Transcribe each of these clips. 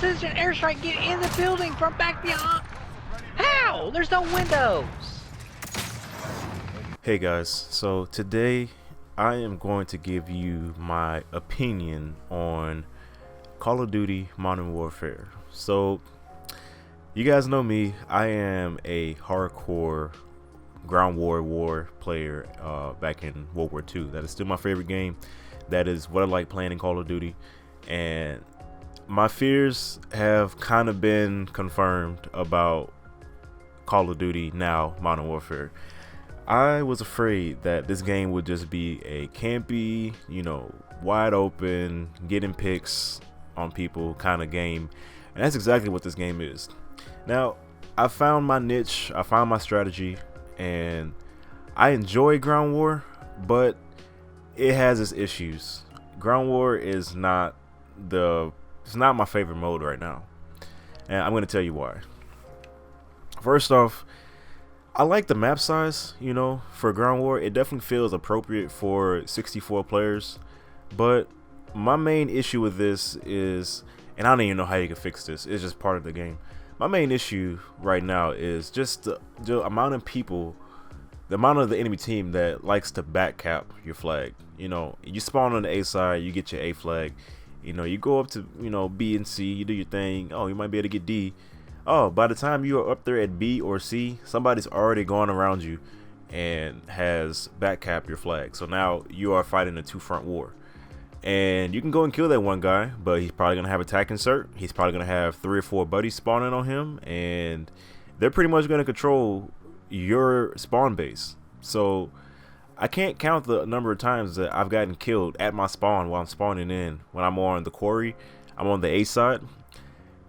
precision airstrike get in the building from back beyond? How? There's no windows. Hey guys, so today I am going to give you my opinion on Call of Duty Modern Warfare. So you guys know me, I am a hardcore ground war player back in World War II. That is still my favorite game. That is what I like playing in Call of Duty, and my fears have kind of been confirmed about Call of Duty now Modern Warfare. I was afraid that this game would just be a campy, wide open, getting picks on people kind of game, and that's exactly what this game is. Now, I found my niche, I found my strategy, and I enjoy ground war, but it has its issues. Ground war is not it's not my favorite mode right now, and I'm going to tell you why. First off, I like the map size, for ground war. It definitely feels appropriate for 64 players, but my main issue with this is, and I don't even know how you can fix this, it's just part of the game. My main issue right now is just the amount of people, the amount of the enemy team that likes to back cap your flag. You spawn on the A side, you get your A flag, you go up to, B and C, you do your thing. Oh, you might be able to get D. Oh, by the time you are up there at B or C, somebody's already gone around you and has back capped your flag. So now you are fighting a two-front war. And you can go and kill that one guy, but he's probably going to have attack insert. He's probably going to have 3 or 4 buddies spawning on him, and they're pretty much going to control your spawn base. So I can't count the number of times that I've gotten killed at my spawn while I'm spawning in. When I'm on the quarry, I'm on the A side.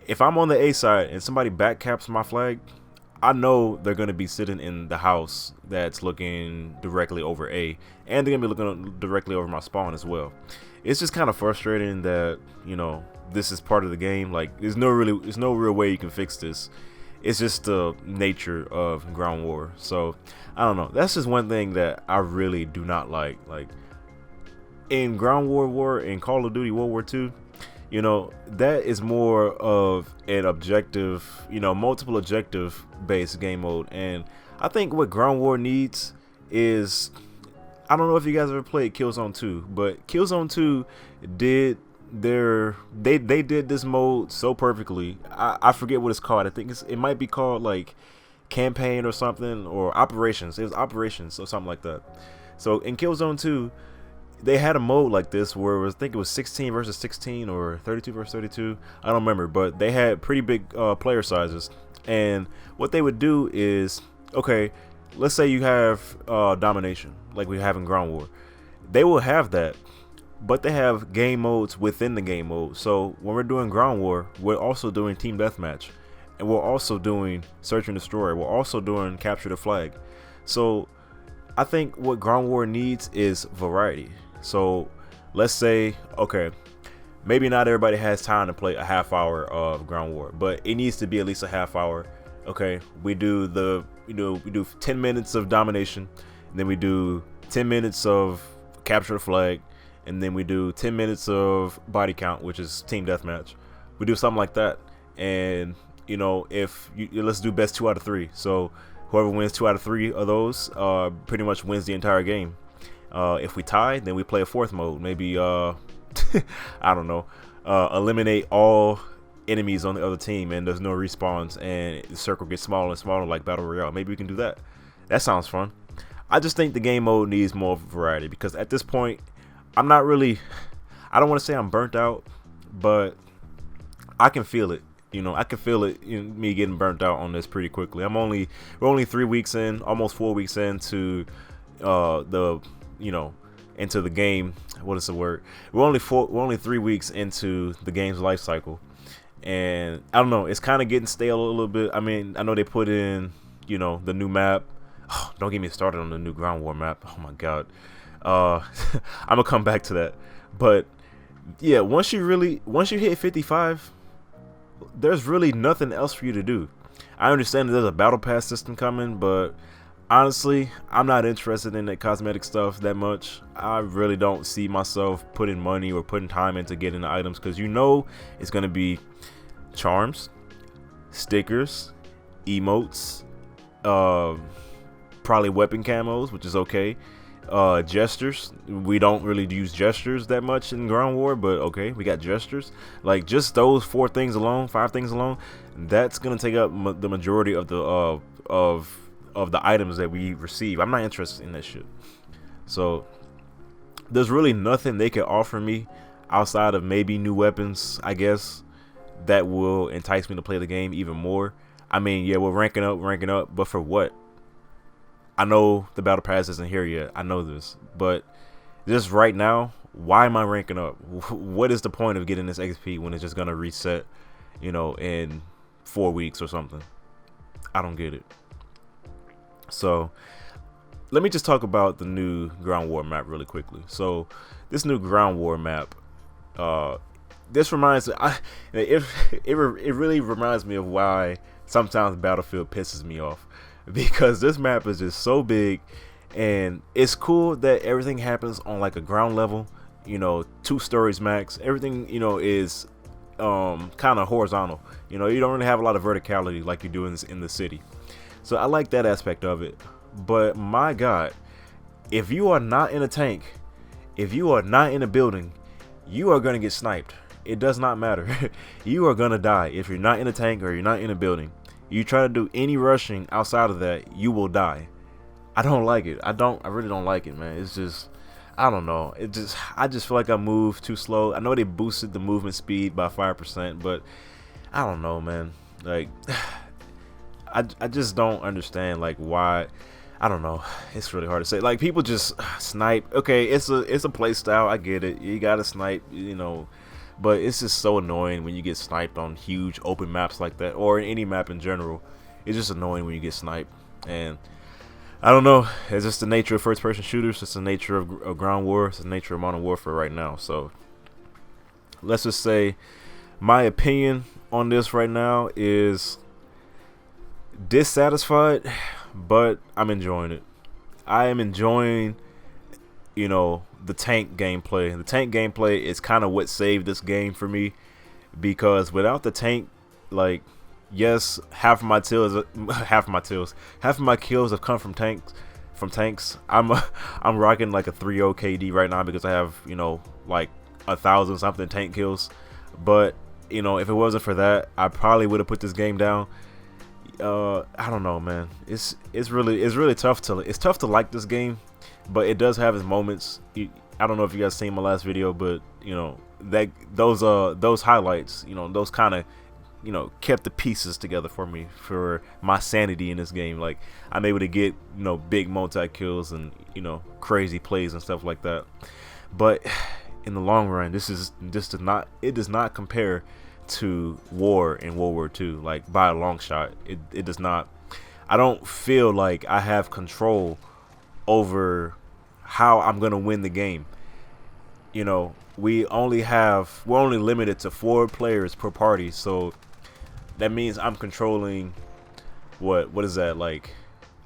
If I'm on the A side and somebody back caps my flag, I know they're going to be sitting in the house that's looking directly over A, and they're going to be looking directly over my spawn as well. It's just kind of frustrating that, this is part of the game. Like, there's no real way you can fix this. It's just the nature of ground war. So I don't know. That's just one thing that I really do not like. Like, in ground war, in Call of Duty World War II, that is more of an objective, multiple objective based game mode. And I think what ground war needs is, I don't know if you guys ever played Killzone 2, but Killzone 2 did they did this mode so perfectly. I forget what it's called. I think it might be called like campaign or something, or operations. It was operations or something like that. So in Killzone 2, they had a mode like this where I think it was 16 versus 16 or 32 versus 32. I don't remember, but they had pretty big player sizes. And what they would do is, okay, let's say you have domination, like we have in ground war. They will have that, but they have game modes within the game mode. So when we're doing ground war, we're also doing team deathmatch, and we're also doing search and destroy. We're also doing capture the flag. So I think what ground war needs is variety. So let's say, okay, maybe not everybody has time to play a half hour of ground war, but it needs to be at least a half hour. Okay, we do we do 10 minutes of domination, and then we do 10 minutes of capture the flag, and then we do 10 minutes of body count, which is team deathmatch. We do something like that, and let's do best 2 out of 3. So whoever wins 2 out of 3 of those pretty much wins the entire game. If we tie, then we play a 4th mode. Maybe I don't know, eliminate all enemies on the other team, and there's no respawns, and the circle gets smaller and smaller like Battle Royale. Maybe we can do that. That sounds fun. I just think the game mode needs more variety, because at this point, I don't want to say I'm burnt out, but I can feel it. I can feel it in me getting burnt out on this pretty quickly. We're only 3 weeks in, almost 4 weeks into into the game. What is the word? We're only 3 weeks into the game's life cycle, and I don't know, it's kind of getting stale a little bit. I mean, I know they put in the new map. Oh, don't get me started on the new ground war map. Oh my god. I'm gonna come back to that, but yeah, once you hit 55, there's really nothing else for you to do. I understand that there's a battle pass system coming, but honestly, I'm not interested in that cosmetic stuff that much. I really don't see myself putting money or putting time into getting the items, because it's going to be charms, stickers, emotes, probably weapon camos, which is okay. Gestures. We don't really use gestures that much in Ground War, but okay, we got gestures. Like just those 4 things alone, 5 things alone, that's gonna take up the majority of the of the items that we receive. I'm not interested in that shit. So there's really nothing they can offer me outside of maybe new weapons, I guess, that will entice me to play the game even more. I mean, yeah, we're ranking up, but for what? I know the battle pass isn't here yet. I know this, but just right now, why am I ranking up? What is the point of getting this XP when it's just gonna reset, you know, in 4 weeks or something? I don't get it. So let me just talk about the new Ground War map really quickly. So this new Ground War map, this reminds it really reminds me of why sometimes Battlefield pisses me off, because this map is just so big, and it's cool that everything happens on like a ground level, you know, 2 stories max. Everything, you know, is kind of horizontal. You know, you don't really have a lot of verticality like you do in the city. So I like that aspect of it. But my God, if you are not in a tank, if you are not in a building, you are gonna get sniped. It does not matter. You are gonna die if you're not in a tank or you're not in a building. You try to do any rushing outside of that, you will die. I don't like it. I really don't like it, man. It's just, I don't know. I just feel like I move too slow. I know they boosted the movement speed by 5%, but I don't know, man. Like, I just don't understand, like, why. I don't know. It's really hard to say. Like, people just snipe. Okay, it's a play style. I get it. You gotta snipe, you know. But it's just so annoying when you get sniped on huge open maps like that, or in any map in general. It's just annoying when you get sniped. And I don't know. It's just the nature of first-person shooters. It's the nature of Ground War. It's the nature of Modern Warfare right now. So let's just say my opinion on this right now is dissatisfied, but I'm enjoying it. I am enjoying, you know, the tank gameplay. The tank gameplay is kind of what saved this game for me, because without the tank, like, yes, half of my kills have come from tanks. I'm rocking like a 3.0 KD right now because I have, you know, like 1,000 something tank kills. But, you know, if it wasn't for that, I probably would have put this game down. I don't know, man. It's really tough to like this game, but it does have its moments. I don't know if you guys seen my last video, but you know, those highlights, you know, those kind of, you know, kept the pieces together for me, for my sanity in this game. Like, I'm able to get, you know, big multi kills and, you know, crazy plays and stuff like that. But in the long run, it does not compare to war in World War II, like, by a long shot. It does not. I don't feel like I have control over how I'm gonna win the game. You know, we're only limited to 4 players per party, so that means I'm controlling what is that, like,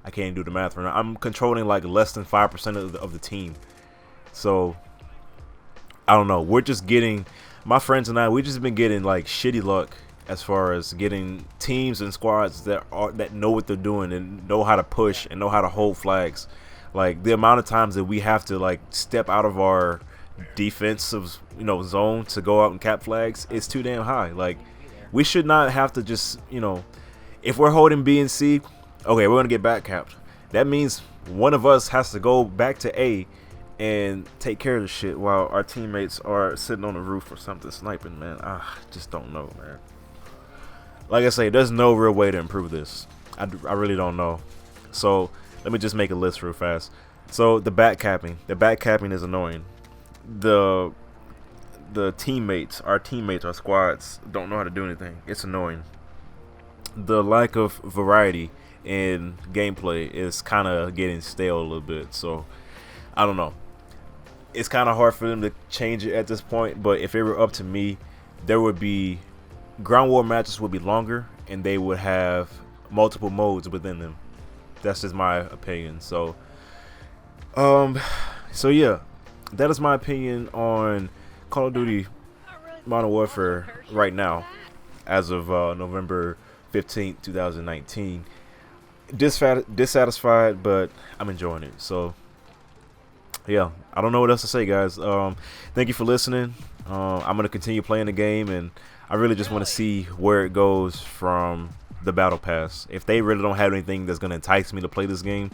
I can't do the math right now. I'm controlling like less than 5% of the team. So I don't know. We're just getting, my friends and I, we just been getting like shitty luck as far as getting teams and squads that know what they're doing and know how to push and know how to hold flags. Like, the amount of times that we have to like step out of our defensive, you know, zone to go out and cap flags is too damn high. Like, we should not have to just, you know, if we're holding B and C, okay, we're gonna get back capped. That means one of us has to go back to A and take care of the shit while our teammates are sitting on the roof or something sniping, man. I just don't know, man. Like I say, there's no real way to improve this. I really don't know. So let me just make a list real fast. So the back capping is annoying. The teammates, our squads don't know how to do anything. It's annoying. The lack of variety in gameplay is kind of getting stale a little bit. So I don't know. It's kind of hard for them to change it at this point. But if it were up to me, there would be ground war matches would be longer and they would have multiple modes within them. That's just my opinion. So yeah, that is my opinion on Call of Duty Modern Warfare right now. as of November 15th, 2019. Dissatisfied, but I'm enjoying it. So yeah, I don't know what else to say, guys. Thank you for listening. I'm gonna continue playing the game, and I really just want to see where it goes from the battle pass. If they really don't have anything that's gonna entice me to play this game,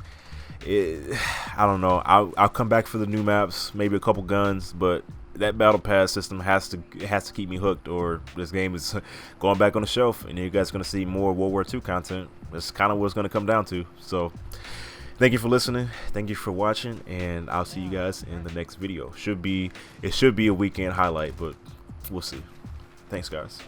I don't know. I'll come back for the new maps, maybe a couple guns, but that battle pass system has to keep me hooked, or this game is going back on the shelf, and you guys are gonna see more World War II content. That's kind of what it's gonna come down to. So thank you for listening, thank you for watching, and I'll see you guys in the next video. It should be a weekend highlight, but we'll see. Thanks, guys.